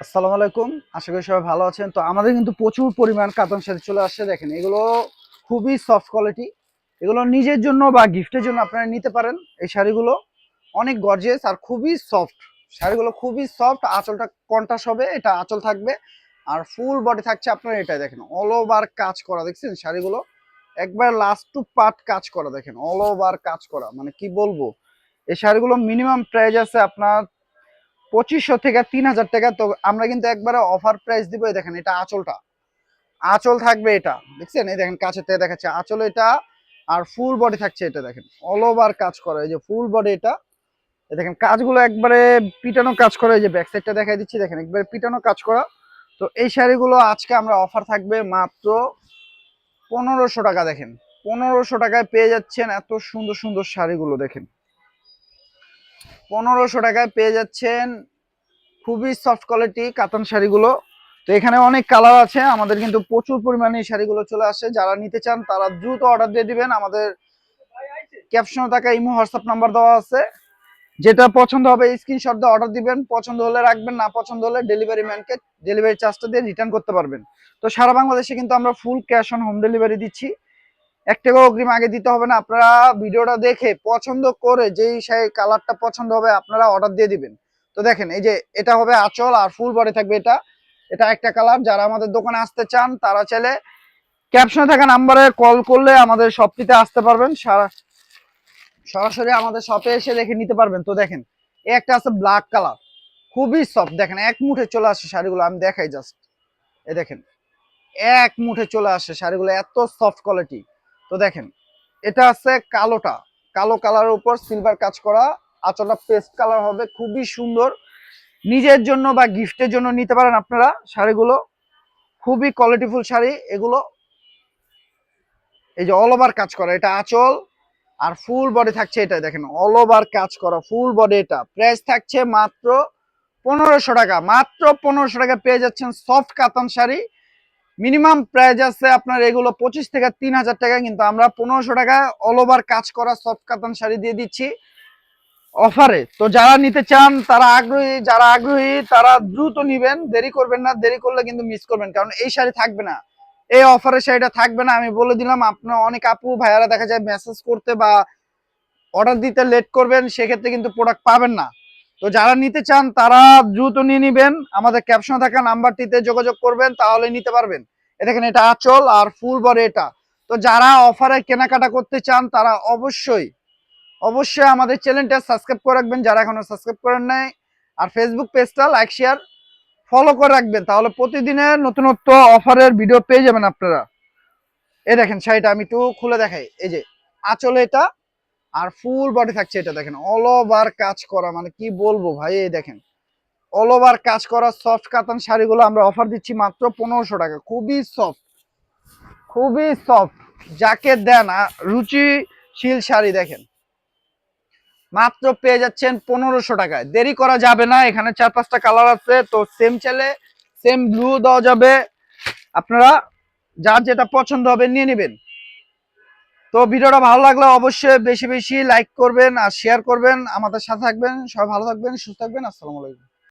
আসসালামু আলাইকুম। আশা করি সবাই ভালো আছেন। তো আমাদের কিন্তু প্রচুর পরিমাণ কাতান শাড়ি চলে আসছে। দেখেন এগুলো খুবই সফট কোয়ালিটি। এগুলো নিজের জন্য বা গিফটের জন্য আপনারা নিতে পারেন। এই শাড়িগুলো অনেক গর্জিয়াস আর খুবই সফট। শাড়িগুলো খুবই সফট। আঁচলটা কন্ট্রাস্ট হবে, এটা আঁচল থাকবে। আর ফুল বডি থাকছে আপনার এটা দেখেন অল ওভার কাজ করা, দেখছেন শাড়িগুলো একবার লাস্ট টু পার্ট কাজ করা, দেখেন অল ওভার কাজ করা, মানে কি বলবো। এই শাড়িগুলো মিনিমাম প্রাইস আছে আপনার 2500 থেকে 3000 টাকা। তো আমরা কিন্তু একবারে অফার প্রাইস দিব। এই দেখেন এটা আঁচলটা, আঁচল থাকবে এটা, দেখছেন এই দেখেন কাছের থেকে দেখাচ্ছে আঁচল এটা। আর ফুল বডি থাকছে এটা দেখেন অল ওভার কাজ করা, এই যে ফুল বডি এটা। এই দেখেন কাজগুলো একবারে পিটানো কাজ করা, এই যে ব্যাক সাইডটা দেখাই দিচ্ছি, দেখেন একবারে পিটানো কাজ করা। তো এই শাড়িগুলো আজকে আমরা অফার থাকবে মাত্র 1500 টাকা। দেখেন 1500 টাকায় পেয়ে যাচ্ছেন এত সুন্দর সুন্দর শাড়িগুলো। দেখেন 1500 টাকায় পেয়ে যাচ্ছেন খুবই সফট কোয়ালিটি কাতান শাড়িগুলো। তো এখানে অনেক কালার আছে, আমাদের কিন্তু প্রচুর পরিমাণে এই শাড়িগুলো চলে আসে। যারা নিতে চান তারা দ্রুত অর্ডার দিয়ে দিবেন। আমাদের ক্যাপশনে থাকা ইমো হোয়াটসঅ্যাপ নাম্বার দেওয়া আছে, যেটা পছন্দ হবে স্ক্রিনশট দিয়ে অর্ডার দিবেন। পছন্দ হলে রাখবেন, না পছন্দ হলে ডেলিভারি ম্যানকে ডেলিভারি চার্জটা দিয়ে রিটার্ন করতে পারবেন। তো সারা বাংলাদেশে কিন্তু আমরা full cash on home delivery দিচ্ছি। 1 টাকাও অগ্রিম আগে দিতে হবে না। আপনারা ভিডিওটা দেখে পছন্দ করে যেই সেই কালারটা পছন্দ হবে আপনারা অর্ডার দিয়ে দিবেন। তো দেখেন এই যে এটা হবে আঁচল আর ফুল বডি থাকবে এটা। এটা একটা কালার। যারা আমাদের দোকানে আসতে চান তারা চাইলে ক্যাপশনে থাকা নাম্বারে কল করলে আমাদের শপটিতে আসতে পারবেন, সরাসরি আমাদের শপে এসে দেখে নিতে পারবেন। তো দেখেন এই একটা আছে ব্ল্যাক কালার, খুবই সফট। দেখেন এক মুঠে চলে আসে শাড়িগুলো, আমি দেখাই জাস্ট। এই দেখেন এক মুঠে চলে আসে শাড়িগুলো, এত সফট কোয়ালিটি। তো দেখেন এটা আছে কালোটা, কালো কালারের উপর সিলভার কাজ করা। আঁচলটা পেস্ট কালার হবে, খুবই সুন্দর। নিজের জন্য বা গিফটের জন্য নিতে পারেন আপনারা শাড়িগুলো, খুবই কোয়ালিটিফুল শাড়ি এগুলো। এই যে অল ওভার কাজ করা এটা আঁচল, আর ফুল বডি থাকছে এটা দেখেন অল ওভার কাজ করা ফুল বডি। এটা প্রাইস থাকছে মাত্র 1500 টাকা। মাত্র 1500 টাকা পেয়ে যাচ্ছেন সফট কাতান শাড়ি। মিনিমাম প্রাইস আছে আপনার এগুলো 25 থেকে 3000 টাকা, কিন্তু আমরা 1500 টাকায় অল ওভার কাজ করা সফট কাতান শাড়ি দিয়ে দিচ্ছি অফারে। তো যারা নিতে চান তারা আগ্রহী, যারা আগ্রহী তারা দ্রুত নিবেন, দেরি করবেন না। দেরি করলে কিন্তু মিস করবেন, কারণ এই শাড়ি থাকবে না, এই অফারের শাড়িটা থাকবে না। আমি বলে দিলাম, আপনার অনেক আপু ভাইয়ারা দেখা যায় মেসেজ করতে বা অর্ডার দিতে লেট করবেন, সেক্ষেত্রে কিন্তু প্রোডাক্ট পাবেন না। তো যারা নিতে চান তারা দ্রুত নিয়ে নিবেন, আমাদের ক্যাপশনে থাকা নাম্বারটিতে যোগাযোগ করবেন, তাহলে নিতে পারবেন। দেখেন এটা আঁচল আর ফুল বডি এটা। তো যারা অফারে কেনাকাটা করতে চান তারা অবশ্যই অবশ্যই আমাদের চ্যানেলটা সাবস্ক্রাইব করে রাখবেন, যারা এখনো সাবস্ক্রাইব করেন নাই। আর ফেসবুক পেজটা লাইক শেয়ার ফলো করে রাখবেন, তাহলে প্রতিদিনের নতুনত্ব অফারের ভিডিও পেয়ে যাবেন আপনারা। এই দেখেন শাড়িটা আমি একটু খুলে দেখাই। এই যে আঁচলে এটা, আর ফুল বডি থাকছে এটা দেখেন অল ওভার কাজ করা, মানে কি বলবো ভাই। এই দেখেন অল ওভার কাজ করা সফট কাতান শাড়িগুলো আমরা অফার দিচ্ছি মাত্র 1500 টাকা। খুবই সফট, খুবই সফট, যাকে দেন রুচিশীল শাড়ি দেখেন মাত্র পেয়ে যাচ্ছেন 1500 টাকায়। দেরি করা যাবে না, এখানে 4-5টা কালার আছে। তো সেম চাইলে সেম ব্লু দেওয়া যাবে, আপনারা যার যেটা পছন্দ হবে নিয়ে নেবেন। তো ভিডিওটা ভালো লাগলে অবশ্যই বেশি বেশি লাইক করবেন আর শেয়ার করবেন, আমাদের সাথে থাকবেন। সবাই ভালো থাকবেন, সুস্থ থাকবেন। আসসালামু আলাইকুম।